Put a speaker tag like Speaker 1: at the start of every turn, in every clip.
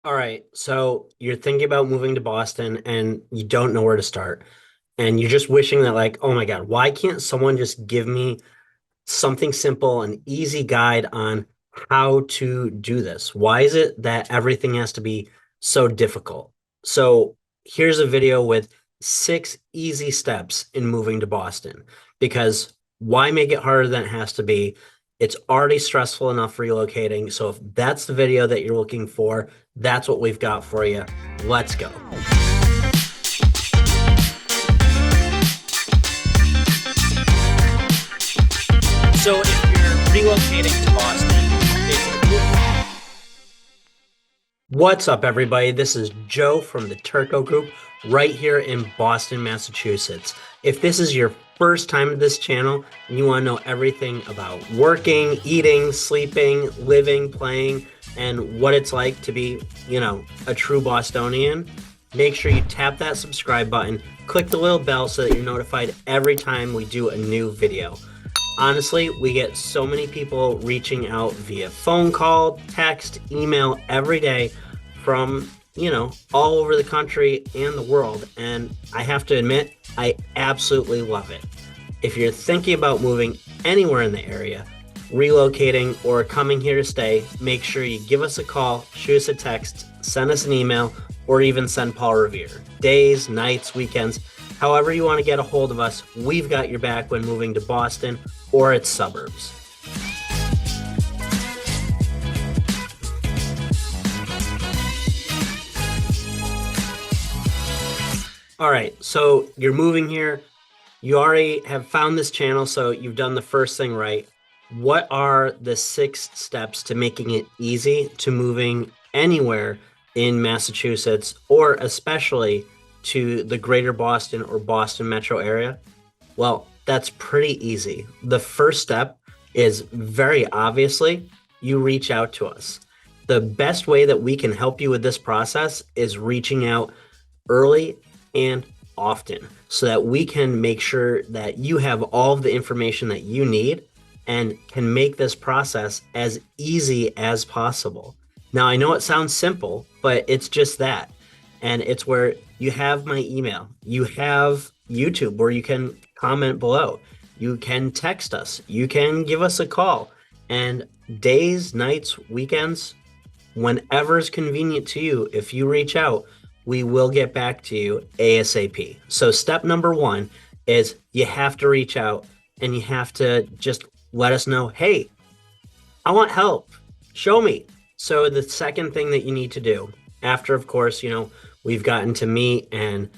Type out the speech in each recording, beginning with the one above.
Speaker 1: All right, so you're thinking about moving to Boston and you don't know where to start. And you're just wishing that, like, oh my God, why can't someone just give me something simple, an easy guide on how to do this? Why is it that everything has to be so difficult? So here's a video with 6 easy steps in moving to Boston. Because why make it harder than it has to be? It's already stressful enough relocating. So if that's the video that you're looking for, that's what we've got for you. Let's go. So if you're relocating to Boston, what's up, everybody? This is Joe from the Turco Group right here in Boston, Massachusetts. If this is your first time at this channel and you want to know everything about working, eating, sleeping, living, playing, and what it's like to be, a true Bostonian, make sure you tap that subscribe button, click the little bell so that you're notified every time we do a new video. Honestly, we get so many people reaching out via phone call, text, email every day from, all over the country and the world. And I have to admit, I absolutely love it. If you're thinking about moving anywhere in the area, relocating, or coming here to stay, make sure you give us a call, shoot us a text, send us an email, or even send Paul Revere. Days, nights, weekends, however you want to get a hold of us, we've got your back when moving to Boston or its suburbs. All right, so you're moving here. You already have found this channel, so you've done the first thing right. What are the 6 steps to making it easy to moving anywhere in Massachusetts, or especially to the greater Boston or Boston metro area? Well, that's pretty easy. The first step is very obviously you reach out to us. The best way that we can help you with this process is reaching out early and often so that we can make sure that you have all of the information that you need and can make this process as easy as possible. Now, I know it sounds simple, but it's just that. And it's where you have my email, you have YouTube where you can comment below, you can text us, you can give us a call, and days, nights, weekends, whenever is convenient to you, if you reach out, we will get back to you ASAP. So step number 1 is you have to reach out and you have to just let us know, hey, I want help. Show me. So the second thing that you need to do after, of course, we've gotten to meet and,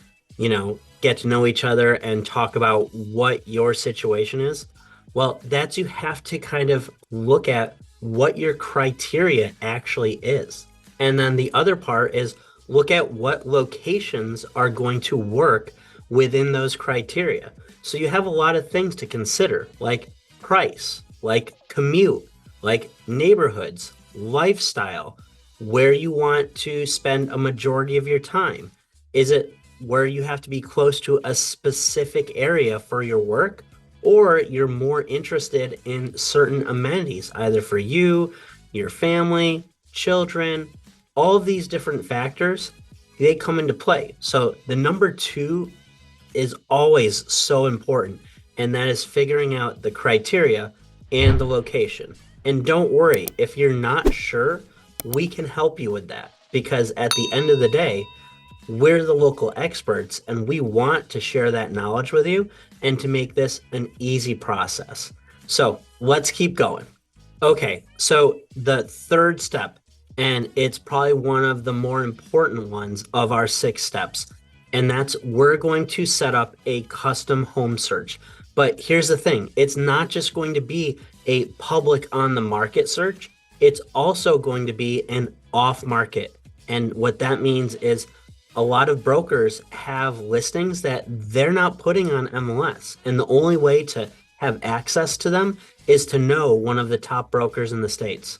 Speaker 1: get to know each other and talk about what your situation is. Well, that's you have to kind of look at what your criteria actually is. And then the other part is look at what locations are going to work within those criteria. So you have a lot of things to consider, like price, like commute, like neighborhoods, lifestyle, where you want to spend a majority of your time. Is it where you have to be close to a specific area for your work, or you're more interested in certain amenities, either for you, your family, children, all of these different factors, they come into play. So the number 2 is always so important, and that is figuring out the criteria and the location. And don't worry, if you're not sure, we can help you with that, because at the end of the day, we're the local experts and we want to share that knowledge with you and to make this an easy process. So let's keep going. Okay, so the third step, and it's probably one of the more important ones of our 6 steps, and that's we're going to set up a custom home search. But here's the thing, it's not just going to be a public on the market search, it's also going to be an off market. And what that means is a lot of brokers have listings that they're not putting on MLS. And the only way to have access to them is to know one of the top brokers in the States.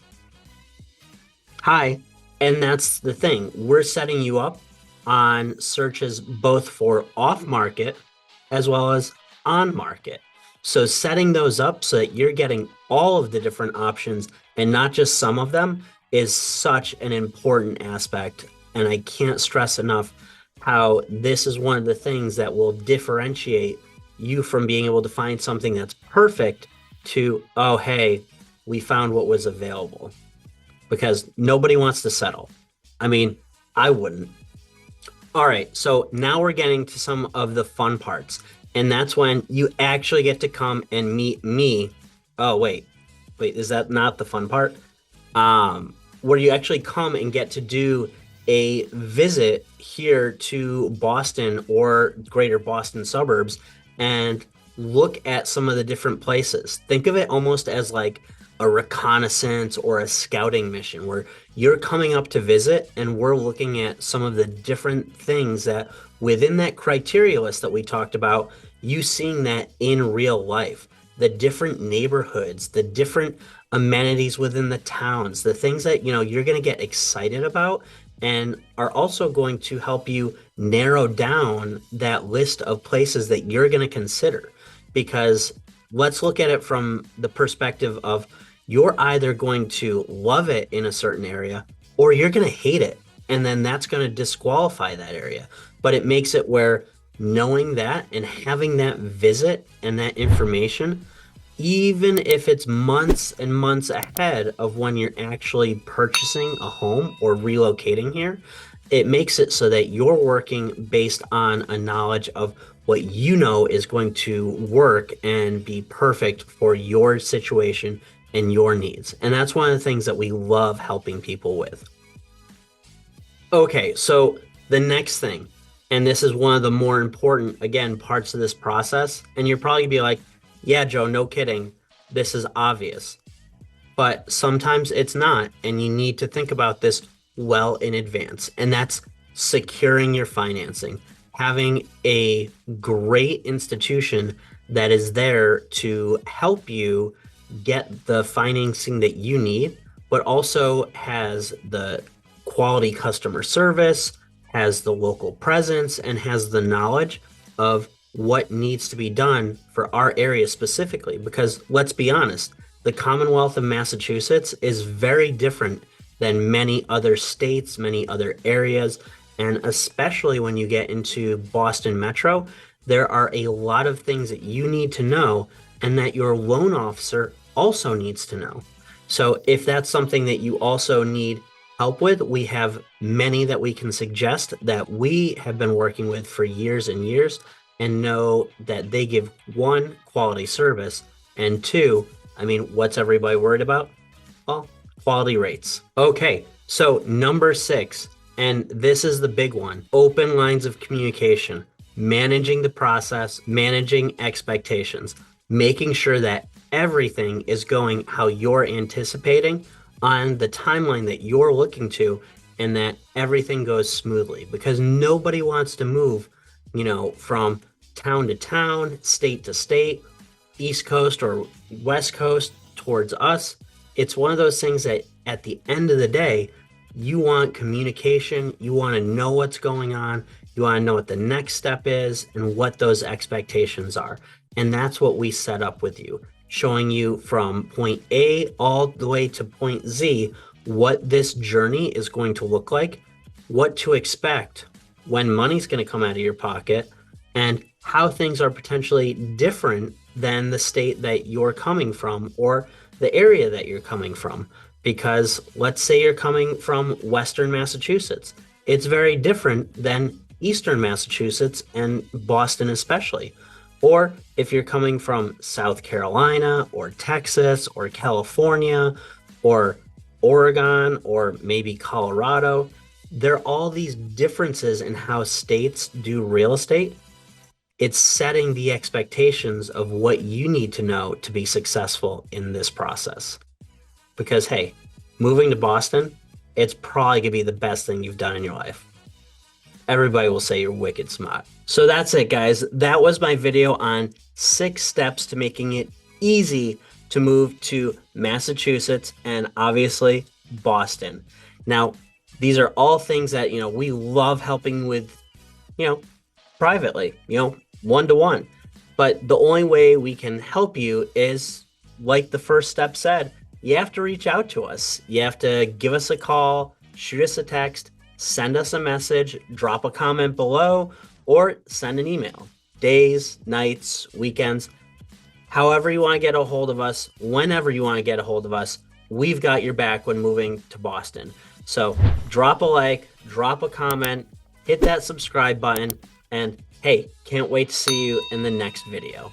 Speaker 1: Hi, and that's the thing. We're setting you up on searches both for off market as well as on market. So setting those up so that you're getting all of the different options and not just some of them is such an important aspect. And I can't stress enough how this is one of the things that will differentiate you from being able to find something that's perfect to, oh, hey, we found what was available. Because nobody wants to settle. I mean, I wouldn't. All right, so now we're getting to some of the fun parts. And that's when you actually get to come and meet me. Oh, wait, is that not the fun part? Where you actually come and get to do a visit here to Boston or greater Boston suburbs and look at some of the different places. Think of it almost as like a reconnaissance or a scouting mission where you're coming up to visit and we're looking at some of the different things that within that criteria list that we talked about, you seeing that in real life, the different neighborhoods, the different amenities within the towns, the things that, you're going to get excited about and are also going to help you narrow down that list of places that you're going to consider. Because let's look at it from the perspective of you're either going to love it in a certain area or you're going to hate it. And then that's going to disqualify that area. But it makes it where knowing that and having that visit and that information, even if it's months and months ahead of when you're actually purchasing a home or relocating here, it makes it so that you're working based on a knowledge of what you know is going to work and be perfect for your situation and your needs. And that's one of the things that we love helping people with. Okay, so the next thing, and this is one of the more important, again, parts of this process, and you're probably gonna be like, yeah, Joe, no kidding. This is obvious. But sometimes it's not, and you need to think about this well in advance. And that's securing your financing, having a great institution that is there to help you get the financing that you need, but also has the quality customer service, has the local presence, and has the knowledge of what needs to be done for our area specifically. Because let's be honest, the Commonwealth of Massachusetts is very different than many other states, many other areas, and especially when you get into Boston Metro, there are a lot of things that you need to know and that your loan officer also needs to know. So if that's something that you also need help with, we have many that we can suggest that we have been working with for years and years and know that they give one, quality service, and two, I mean, what's everybody worried about? Well, quality rates. Okay, so number 6, and this is the big one, open lines of communication, managing the process, managing expectations, making sure that everything is going how you're anticipating on the timeline that you're looking to, and that everything goes smoothly because nobody wants to move, from town to town, state to state, East Coast or West Coast towards us. It's one of those things that at the end of the day, you want communication, you want to know what's going on, you want to know what the next step is and what those expectations are. And that's what we set up with you, showing you from point A all the way to point Z what this journey is going to look like, what to expect when money's going to come out of your pocket, and how things are potentially different than the state that you're coming from or the area that you're coming from. Because let's say you're coming from Western Massachusetts, it's very different than Eastern Massachusetts and Boston, especially. Or if you're coming from South Carolina or Texas or California or Oregon or maybe Colorado, there are all these differences in how states do real estate. It's setting the expectations of what you need to know to be successful in this process. Because, hey, moving to Boston, it's probably going to be the best thing you've done in your life. Everybody will say you're wicked smart. So that's it, guys. That was my video on 6 steps to making it easy to move to Massachusetts and obviously Boston. Now, these are all things that, we love helping with, privately, one-to-one. But the only way we can help you is, like the first step said, you have to reach out to us. You have to give us a call, shoot us a text, send us a message, drop a comment below, or send an email. Days, nights, weekends, however you want to get a hold of us, whenever you want to get a hold of us, we've got your back when moving to Boston. So drop a like, drop a comment, hit that subscribe button, and hey, can't wait to see you in the next video.